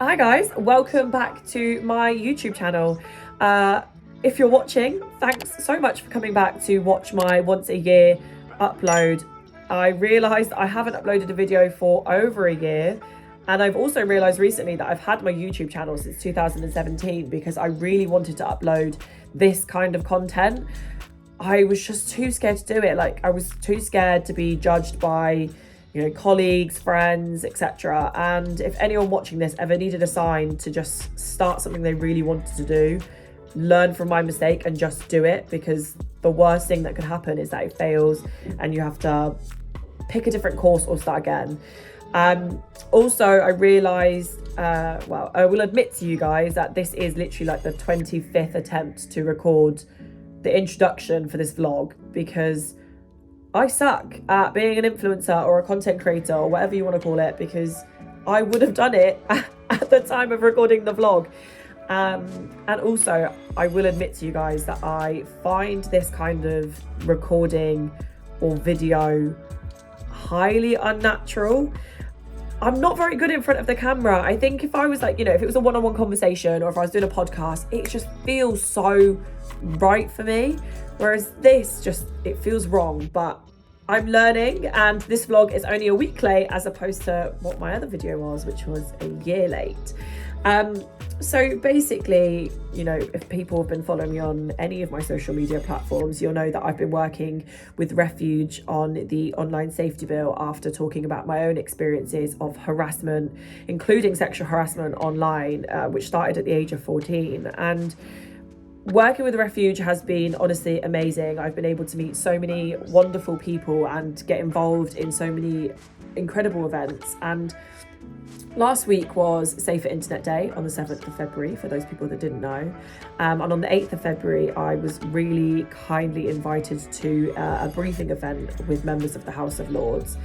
Hi guys, welcome back to my YouTube channel. If you're watching, thanks so much for coming back to watch my once a year upload. I realised I haven't uploaded a video for over a year, and I've also realised recently that I've had my YouTube channel since 2017 because I really wanted to upload this kind of content. I was just too scared to do it. I was too scared to be judged by colleagues, friends, etc. And if anyone watching this ever needed a sign to just start something they really wanted to do, learn from my mistake and just do it, because the worst thing that could happen is that it fails and you have to pick a different course or start again. Also, I realised, I will admit to you guys that this is literally like the 25th attempt to record the introduction for this vlog, because I suck at being an influencer or a content creator or whatever you want to call it, because I would have done it at the time of recording the vlog. And also, I will admit to you guys that I find this kind of recording or video highly unnatural. I'm not very good in front of the camera. I think if I was if it was a one-on-one conversation or if I was doing a podcast, it just feels so right for me. Whereas this it feels wrong, but I'm learning, and this vlog is only a week late as opposed to what my other video was, which was a year late. So basically, if people have been following me on any of my social media platforms, you'll know that I've been working with Refuge on the online safety bill after talking about my own experiences of harassment, including sexual harassment online, which started at the age of 14. And working with Refuge has been honestly amazing. I've been able to meet so many wonderful people and get involved in so many incredible events. And last week was Safer Internet Day on the 7th of February, for those people that didn't know. And on the 8th of February, I was really kindly invited to a briefing event with members of the House of Lords,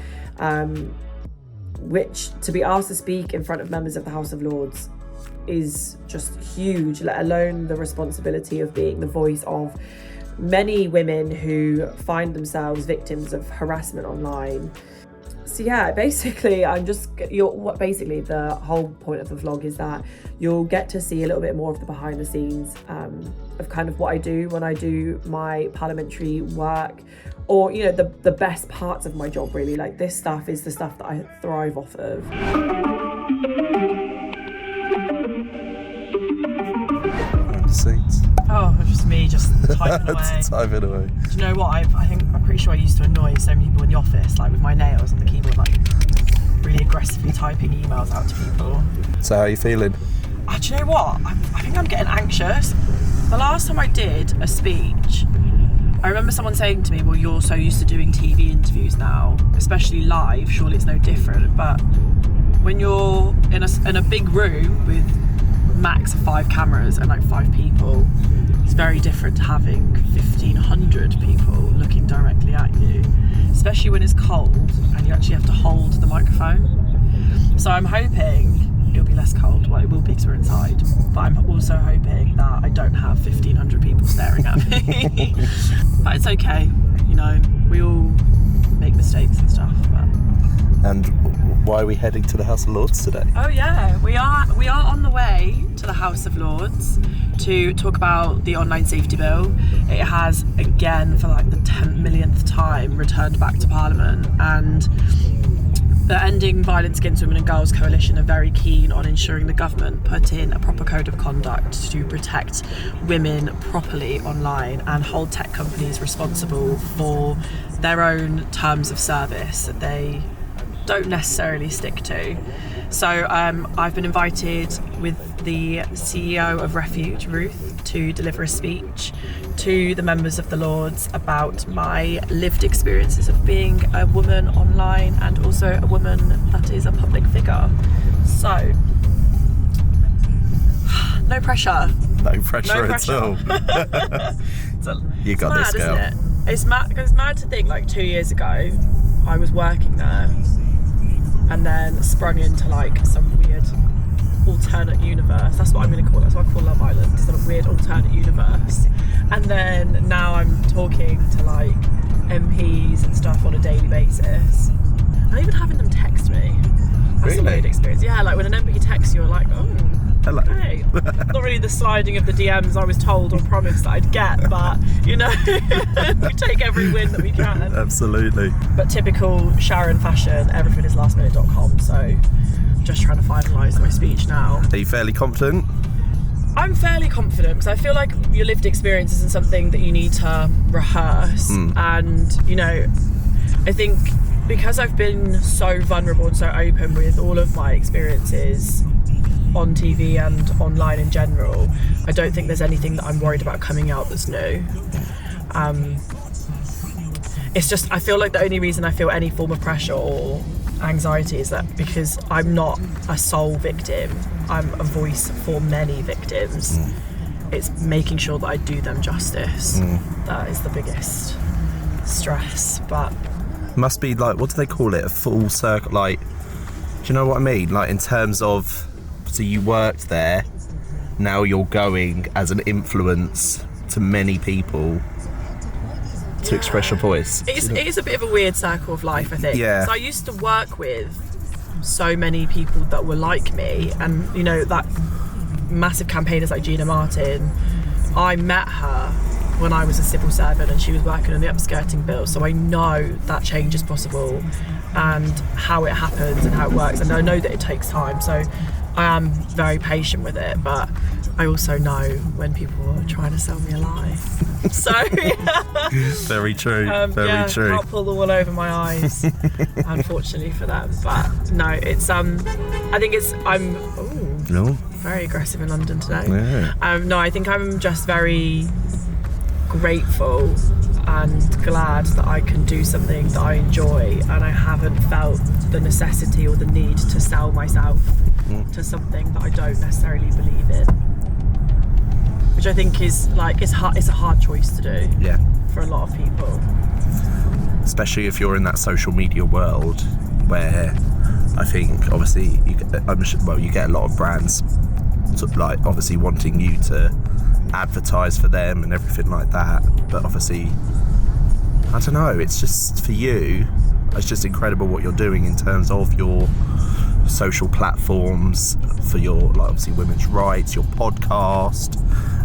which to be asked to speak in front of members of the House of Lords is just huge, let alone the responsibility of being the voice of many women who find themselves victims of harassment online. So yeah, basically the whole point of the vlog is that you'll get to see a little bit more of the behind the scenes of kind of what I do when I do my parliamentary work, or the best parts of my job really. This stuff is the stuff that I thrive off of. Seats. Oh, just me typing away. Typing away. Do you know what? I'm pretty sure I used to annoy so many people in the office, with my nails on the keyboard, really aggressively typing emails out to people. So how are you feeling? Do you know what? I think I'm getting anxious. The last time I did a speech, I remember someone saying to me, well, you're so used to doing TV interviews now, especially live, surely it's no different. But when you're in a big room with max of 5 cameras and 5 people, it's very different to having 1,500 people looking directly at you, especially when it's cold and you actually have to hold the microphone. So I'm hoping it'll be less cold. Well, it will be because we're inside, but I'm also hoping that I don't have 1,500 people staring at me. But it's okay, we all make mistakes and stuff. And why are we heading to the House of Lords today? Oh yeah, we are on the way to the House of Lords to talk about the online safety bill. It has, again, for the 10 millionth time, returned back to Parliament, and the Ending Violence Against Women and Girls Coalition are very keen on ensuring the government put in a proper code of conduct to protect women properly online and hold tech companies responsible for their own terms of service that they don't necessarily stick to. So I've been invited with the CEO of Refuge, Ruth, to deliver a speech to the members of the Lords about my lived experiences of being a woman online and also a woman that is a public figure. So, no pressure. No pressure at all. You got this, girl. Isn't it? It's mad to think 2 years ago I was working there and then sprung into some weird alternate universe. That's what I'm going to call it. That's what I call Love Island. It's a weird alternate universe. And then now I'm talking to MPs and stuff on a daily basis. And even having them text me. That's a weird experience. Yeah, like when an MP texts you, you're like, oh, hello. okay. Not really the sliding of the DMs I was told or promised that I'd get, but you know, we take every win that we can. Absolutely. But typical Sharon fashion, everythingislastminute.com. So just trying to finalise my speech now. Are you fairly confident? I'm fairly confident because I feel like your lived experience isn't something that you need to rehearse. And, you know, I think because I've been so vulnerable and so open with all of my experiences on TV and online in general, I don't think there's anything that I'm worried about coming out that's new. It's just, I feel like the only reason I feel any form of pressure or anxiety is that because I'm not a sole victim, I'm a voice for many victims. It's making sure that I do them justice. That is the biggest stress. But must be like, what do they call it, a full circle, like, do you know what I mean, like in terms of, so you worked there, now you're going as an influence to many people to express your voice. It is a bit of a weird circle of life, I think. Yeah. So I used to work with so many people that were like me, and you know, that massive campaigners like Gina Martin, I met her when I was a civil servant and she was working on the upskirting bill, so I know that change is possible and how it happens and how it works, and I know that it takes time, so I am very patient with it, but I also know when people are trying to sell me a lie. So Very true. Very true. Can't pull the wool over my eyes, unfortunately for them. But no, it's I think it's I'm very aggressive in London today. Yeah. No, I think I'm just very grateful and glad that I can do something that I enjoy, and I haven't felt the necessity or the need to sell myself to something that I don't necessarily believe in, which I think is like, it's a hard choice to do. Yeah. For a lot of people, especially if you're in that social media world where I think obviously you get a lot of brands sort of like obviously wanting you to advertise for them and everything like that, but obviously I don't know, it's just for you, it's just incredible what you're doing in terms of your social platforms for your, like, obviously women's rights, your podcast,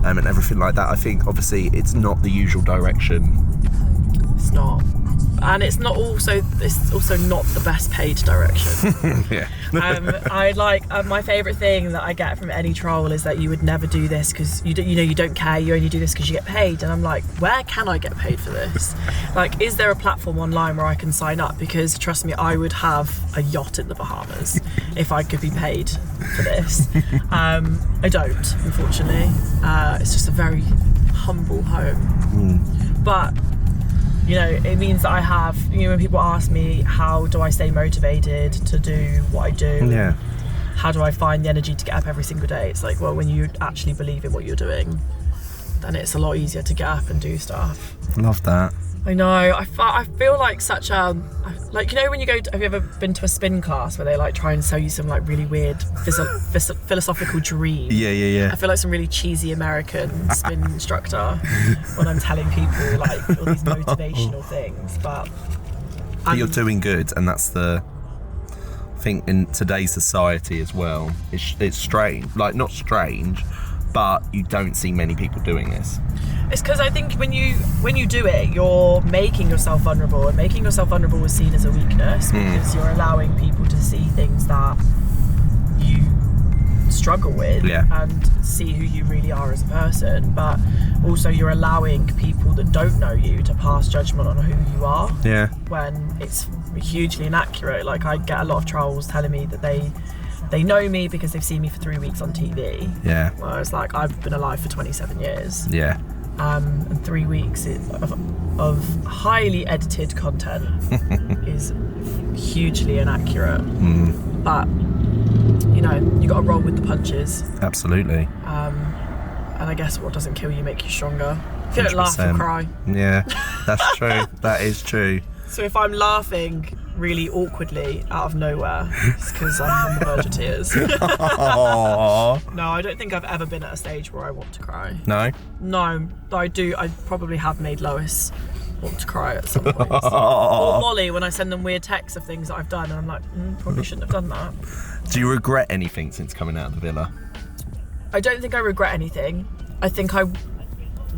and everything like that. I think obviously it's not the usual direction. It's not, and it's also not the best paid direction. Yeah. I like my favourite thing that I get from any troll is that you would never do this because you don't care, you only do this because you get paid, and I'm like, where can I get paid for this? Like, is there a platform online where I can sign up? Because trust me, I would have a yacht in the Bahamas if I could be paid for this. I don't, unfortunately. It's just a very humble home. But you know, it means that I have, you know, when people ask me how do I stay motivated to do what I do, Yeah. how do I find the energy to get up every single day, it's like, well, when you actually believe in what you're doing, then it's a lot easier to get up and do stuff. Love that. I know, I feel like such a, like, you know, when you go to, have you ever been to a spin class where they like try and sell you some like really weird philosophical dream? Yeah. I feel like some really cheesy American spin instructor when I'm telling people like all these motivational things, but you're doing good, and that's the thing in today's society as well. It's strange, like not strange, but you don't see many people doing this. It's because I think when you do it, you're making yourself vulnerable, and making yourself vulnerable is seen as a weakness because you're allowing people to see things that you struggle with and see who you really are as a person, but also you're allowing people that don't know you to pass judgment on who you are when it's hugely inaccurate. Like, I get a lot of trolls telling me that they know me because they've seen me for 3 weeks on TV. Yeah. Whereas like, I've been alive for 27 years. Yeah. And 3 weeks of highly edited content is hugely inaccurate. But you know, you got to roll with the punches. Absolutely. And I guess what doesn't kill you make you stronger. If you don't laugh, you'll cry. Yeah, that's true. That is true. So if I'm laughing really awkwardly out of nowhere, it's because I'm on the verge of tears. Aww. No, I don't think I've ever been at a stage where I want to cry. No? No, I do. I probably have made Lois want to cry at some point. Or Molly, when I send them weird texts of things that I've done, and I'm like, probably shouldn't have done that. Do you regret anything since coming out of the villa? I don't think I regret anything. I think I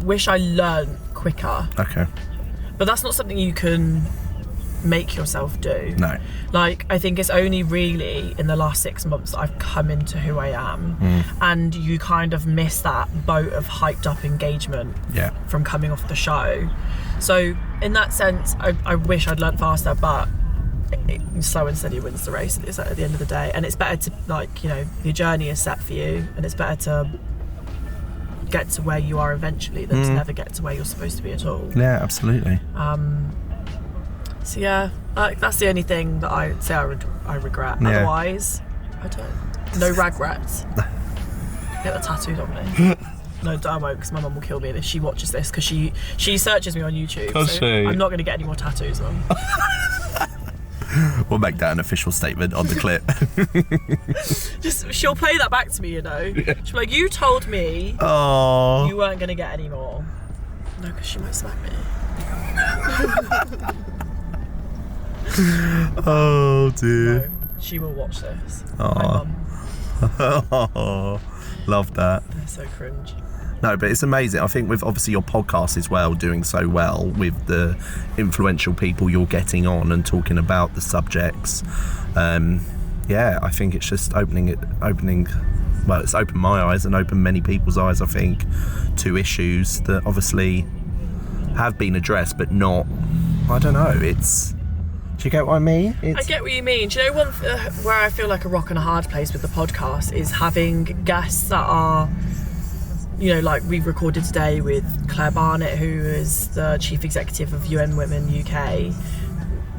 wish I learned quicker. Okay. But that's not something you can make yourself do. No. Like, I think it's only really in the last 6 months that I've come into who I am. And you kind of miss that boat of hyped up engagement from coming off the show. So in that sense, I wish I'd learnt faster, but slow and steady wins the race at the end of the day. And it's better to, like, you know, your journey is set for you, and it's better to get to where you are eventually than to never get to where you're supposed to be at all. Yeah, absolutely. So yeah, that's the only thing that I say I regret. Yeah. Otherwise, I don't. No regrets. Get the tattooed on me. No, I won't, because my mum will kill me if she watches this, because she searches me on YouTube. So I'm not going to get any more tattoos on. We'll make that an official statement on the clip. She'll play that back to me, you know. She'll be like, you told me you weren't going to get any more. No, because she might smack me. Oh dear. No, she will watch this. Oh. My mum. Love that. They're so cringe. No, but it's amazing. I think with obviously your podcast as well, doing so well with the influential people you're getting on and talking about the subjects. I think it's just it's opened my eyes and opened many people's eyes, I think, to issues that obviously have been addressed, but not, I don't know, do you get what I mean? I get what you mean. Do you know where I feel like a rock and a hard place with the podcast is having guests that are, you know, like we've recorded today with Claire Barnett, who is the Chief Executive of UN Women UK.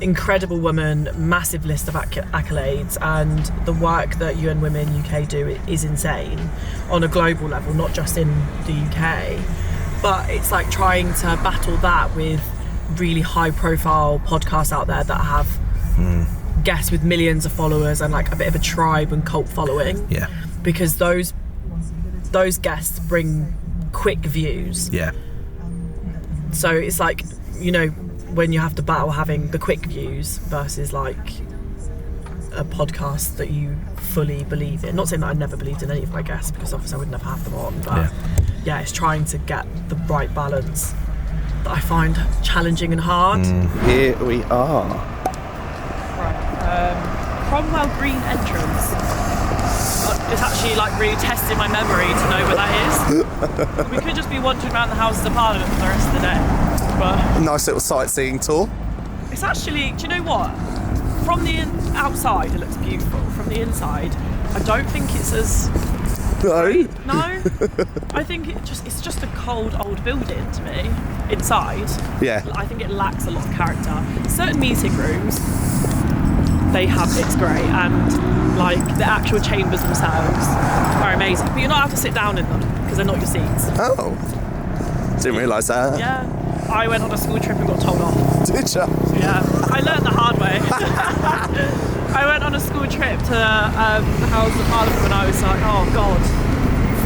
Incredible woman, massive list of accolades, and the work that UN Women UK do is insane on a global level, not just in the UK. But it's like trying to battle that with really high profile podcasts out there that have guests with millions of followers and like a bit of a tribe and cult following. Yeah. Because those guests bring quick views. Yeah. So it's like, you know, when you have to battle having the quick views versus like a podcast that you fully believe in. Not saying that I never believed in any of my guests, because obviously I would never have them on, but yeah, it's trying to get the right balance that I find challenging and hard. Here we are. Right, Cromwell Green entrance. It's actually like really testing my memory to know where that is. We could just be wandering around the Houses of Parliament for the rest of the day. But Nice little sightseeing tour. it's actually, do you know what? From the outside, it looks beautiful. From the inside, I don't think it's as... No, I think it's just a cold old building to me. Inside, I think it lacks a lot of character. Certain meeting rooms, it's great, and like the actual chambers themselves are amazing. But you're not allowed to sit down in them because they're not your seats. Oh, didn't realise that. Yeah, I went on a school trip and got told off. Did you? Yeah, I learned the hard way. I went on a school trip to the House of Parliament when I was like,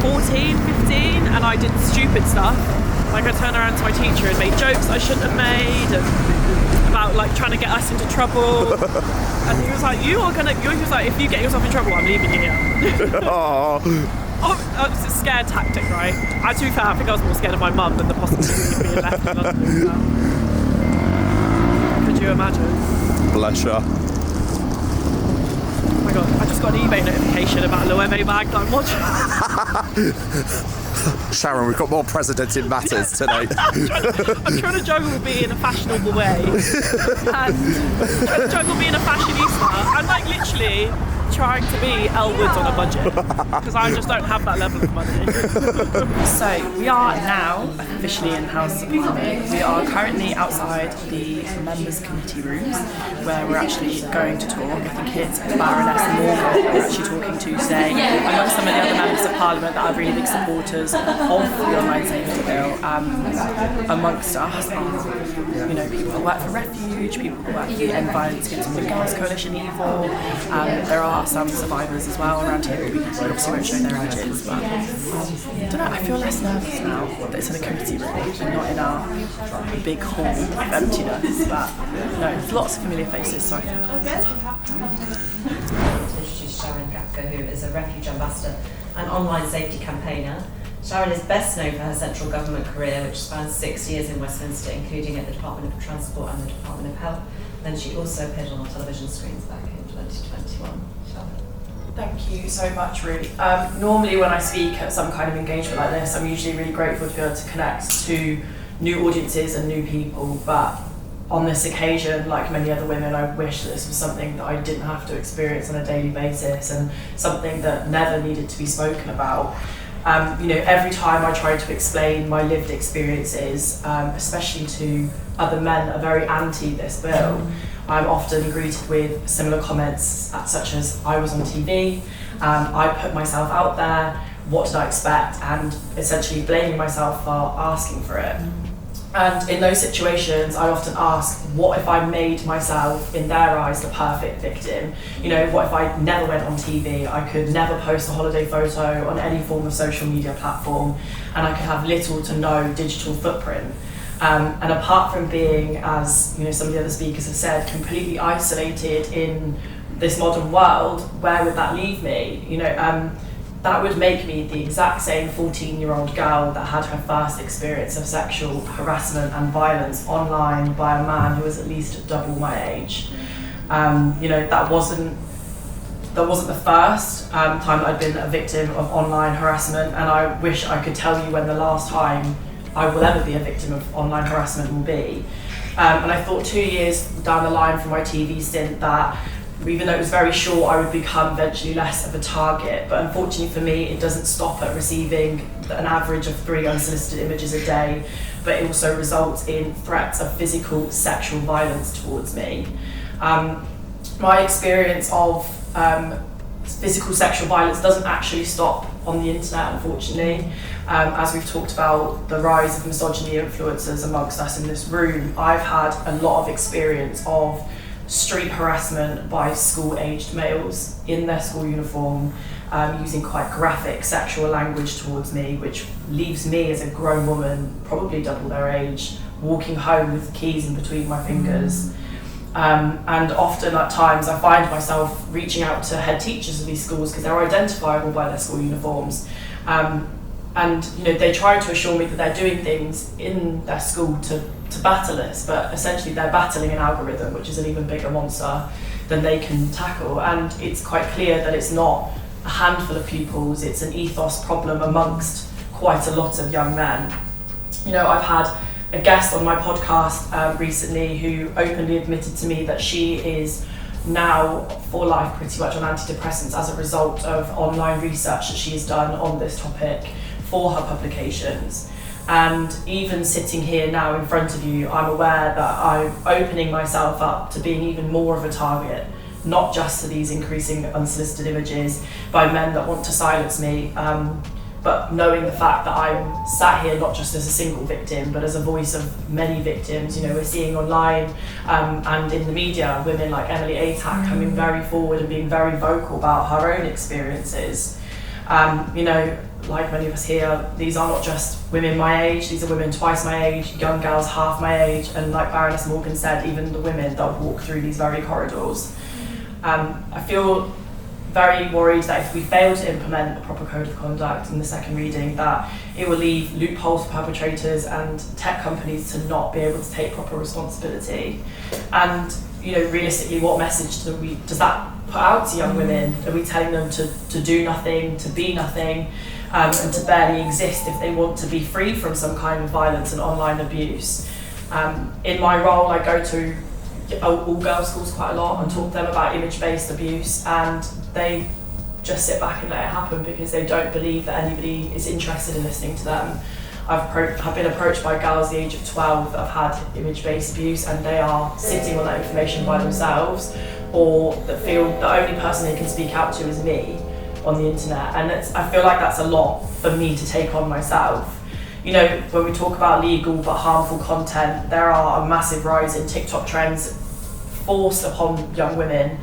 14, 15, and I did stupid stuff. Like I turned around to my teacher and made jokes I shouldn't have made, and about like trying to get us into trouble. And he was like, he was like, if you get yourself in trouble, I'm leaving you here. That was a scare tactic, right? To be fair, I think I was more scared of my mum than the possibility of being left in London. Could you imagine? Bless her. Oh my god, I just got an eBay notification about a Loewe bag that I'm watching. Sharon, we've got more presidented matters today. I'm trying to juggle being a fashionable way and trying to juggle being a fashionista and like literally trying to be Elle Woods on a budget, because I just don't have that level of money. So we are now officially in the House of Parliament. We are currently outside the members' committee rooms where we're actually going to talk. I think it's Baroness Morgan we're actually talking to today, amongst some of the other members of Parliament that are really big supporters of the online safety bill. Amongst us are, you know, people that work for Refuge, people that work for the End Violence Against Women Girls Coalition EVIL. There are some survivors as well around here. We obviously won't show their images, but I don't know, I feel less nervous now that it's in a committee room and not in our big hall of emptiness. But no, there's lots of familiar faces, so I feel introduce Sharon Gaffka, who is a Refuge ambassador and online safety campaigner. Sharon is best known for her central government career, which spans 6 years in Westminster, including at the Department of Transport and the Department of Health. Then she also appeared on our television screens back in 2021. Sharon. Thank you so much, Ruth. Normally when I speak at some kind of engagement like this, I'm usually really grateful to be able to connect to new audiences and new people, but on this occasion, like many other women, I wish that this was something that I didn't have to experience on a daily basis and something that never needed to be spoken about. You know, every time I try to explain my lived experiences, especially to other men that are very anti this bill, I'm often greeted with similar comments such as, I was on TV, I put myself out there, what did I expect, and essentially blaming myself for asking for it. And in those situations, I often ask, what if I made myself, in their eyes, the perfect victim? You know, what if I never went on TV? I could never post a holiday photo on any form of social media platform, and I could have little to no digital footprint. And apart from being, as you know, some of the other speakers have said, completely isolated in this modern world, where would that leave me? You know, that would make me the exact same 14-year-old girl that had her first experience of sexual harassment and violence online by a man who was at least double my age. You know, that wasn't the first time that I'd been a victim of online harassment, and I wish I could tell you when the last time I will ever be a victim of online harassment will be. And I thought 2 years down the line from my TV stint that even though it was very short, I would become eventually less of a target. But unfortunately for me, it doesn't stop at receiving an average of 3 unsolicited images a day, but it also results in threats of physical sexual violence towards me. My experience of physical sexual violence doesn't actually stop on the internet, unfortunately. As we've talked about the rise of misogyny influencers amongst us in this room, I've had a lot of experience of street harassment by school-aged males in their school uniform, using quite graphic sexual language towards me, which leaves me as a grown woman, probably double their age, walking home with keys in between my fingers. And often at times I find myself reaching out to head teachers of these schools because they're identifiable by their school uniforms. And you know, they try to assure me that they're doing things in their school to battle this, but essentially they're battling an algorithm, which is an even bigger monster than they can tackle. And it's quite clear that it's not a handful of pupils, it's an ethos problem amongst quite a lot of young men. You know, I've had a guest on my podcast recently who openly admitted to me that she is now for life pretty much on antidepressants as a result of online research that she has done on this topic for her publications. And even sitting here now in front of you, I'm aware that I'm opening myself up to being even more of a target, not just to these increasing unsolicited images by men that want to silence me, but knowing the fact that I'm sat here not just as a single victim, but as a voice of many victims. You know, we're seeing online and in the media, women like Emily Atack coming very forward and being very vocal about her own experiences. You know, like many of us here, these are not just women my age, these are women twice my age, young girls half my age, and like Baroness Morgan said, even the women that walk through these very corridors. I feel very worried that if we fail to implement a proper code of conduct in the second reading, that it will leave loopholes for perpetrators and tech companies to not be able to take proper responsibility. And you know, realistically, what message does that put out to young women? Are we telling them to do nothing, to be nothing, and to barely exist if they want to be free from some kind of violence and online abuse? In my role, I go to all girls schools quite a lot and talk to them about image-based abuse, and they just sit back and let it happen because they don't believe that anybody is interested in listening to them. I've been approached by girls the age of 12 that have had image-based abuse, and they are sitting on that information by themselves, or that feel the only person they can speak out to is me. on the internet, and I feel like that's a lot for me to take on myself. You know, when we talk about legal but harmful content, there are a massive rise in TikTok trends forced upon young women.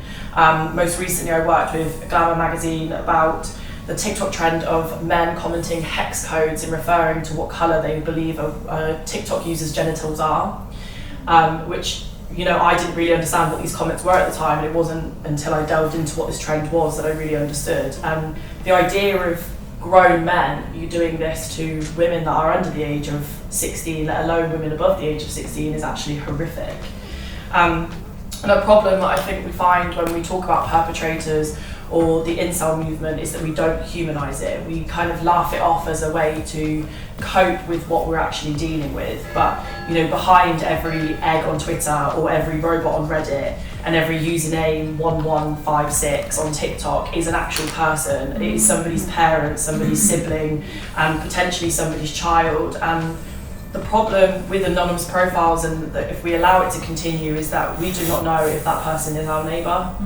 Most recently I worked with Glamour magazine about the TikTok trend of men commenting hex codes and referring to what colour they believe a TikTok user's genitals are, which, you know, I didn't really understand what these comments were at the time, and it wasn't until I delved into what this trend was that I really understood. And the idea of grown men, you doing this to women that are under the age of 16, let alone women above the age of 16, is actually horrific. And a problem that I think we find when we talk about perpetrators or the incel movement is that we don't humanise it. We kind of laugh it off as a way to cope with what we're actually dealing with. But, you know, behind every egg on Twitter or every robot on Reddit and every username 1156 on TikTok is an actual person. It is somebody's parent, somebody's sibling, and potentially somebody's child. And the problem with anonymous profiles, and that if we allow it to continue, is that we do not know if that person is our neighbour,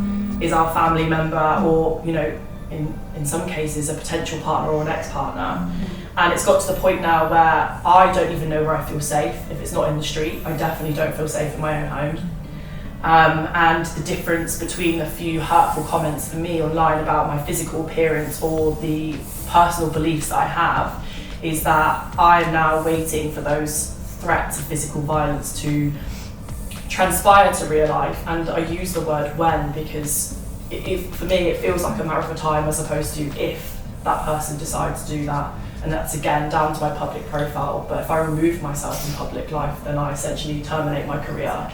is our family member, or, you know, in some cases a potential partner or an ex-partner. And it's got to the point now where I don't even know where I feel safe if it's not in the street. I definitely don't feel safe in my own home. And the difference between a few hurtful comments for me online about my physical appearance or the personal beliefs that I have is that I am now waiting for those threats of physical violence to transpire to real life. And I use the word when because for me it feels like a matter of time as opposed to if that person decides to do that. And that's again down to my public profile. But if I remove myself from public life, then I essentially terminate my career.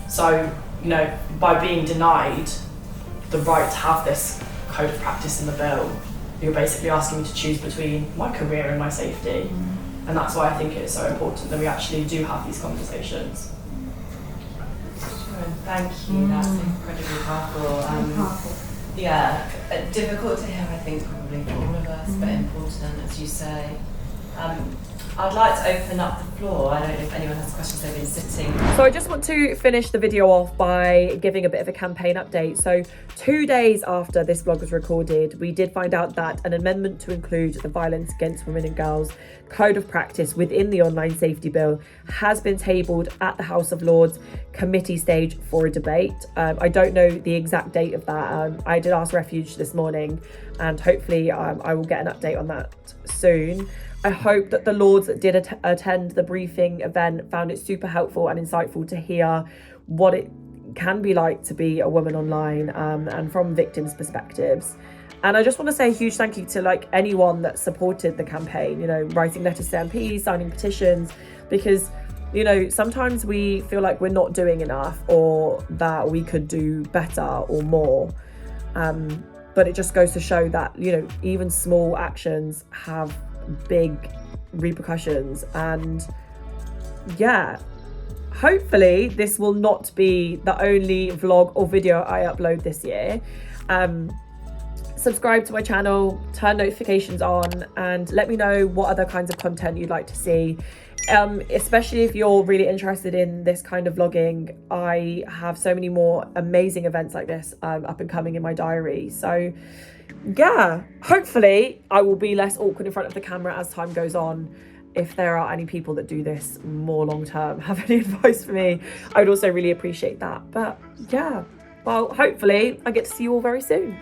So, you know, by being denied the right to have this code of practice in the bill, you're basically asking me to choose between my career and my safety. And that's why I think it's so important that we actually do have these conversations. Sharon, thank you. That's incredibly powerful. Yeah, difficult to hear, I think, probably for all of us, but important, as you say. I'd like to open up the floor. I don't know if anyone has questions. They've been sitting. So I just want to finish the video off by giving a bit of a campaign update. So 2 days after this vlog was recorded, we did find out that an amendment to include the Violence Against Women and Girls Code of Practice within the Online Safety Bill has been tabled at the House of Lords committee stage for a debate. I don't know the exact date of that. I did ask Refuge this morning, and hopefully I will get an update on that soon. I hope that the Lords that did attend the briefing event found it super helpful and insightful to hear what it can be like to be a woman online, and from victims' perspectives. And I just want to say a huge thank you to like anyone that supported the campaign, you know, writing letters to MPs, signing petitions, because, you know, sometimes we feel like we're not doing enough or that we could do better or more. But it just goes to show that, you know, even small actions have big repercussions. And yeah, hopefully this will not be the only vlog or video I upload this year. Subscribe to my channel, turn notifications on, and let me know what other kinds of content you'd like to see. Especially if you're really interested in this kind of vlogging, I have so many more amazing events like this up and coming in my diary. So yeah, hopefully I will be less awkward in front of the camera as time goes on. If there are any people that do this more long term, have any advice for me, I would also really appreciate that. But yeah, well, hopefully I get to see you all very soon.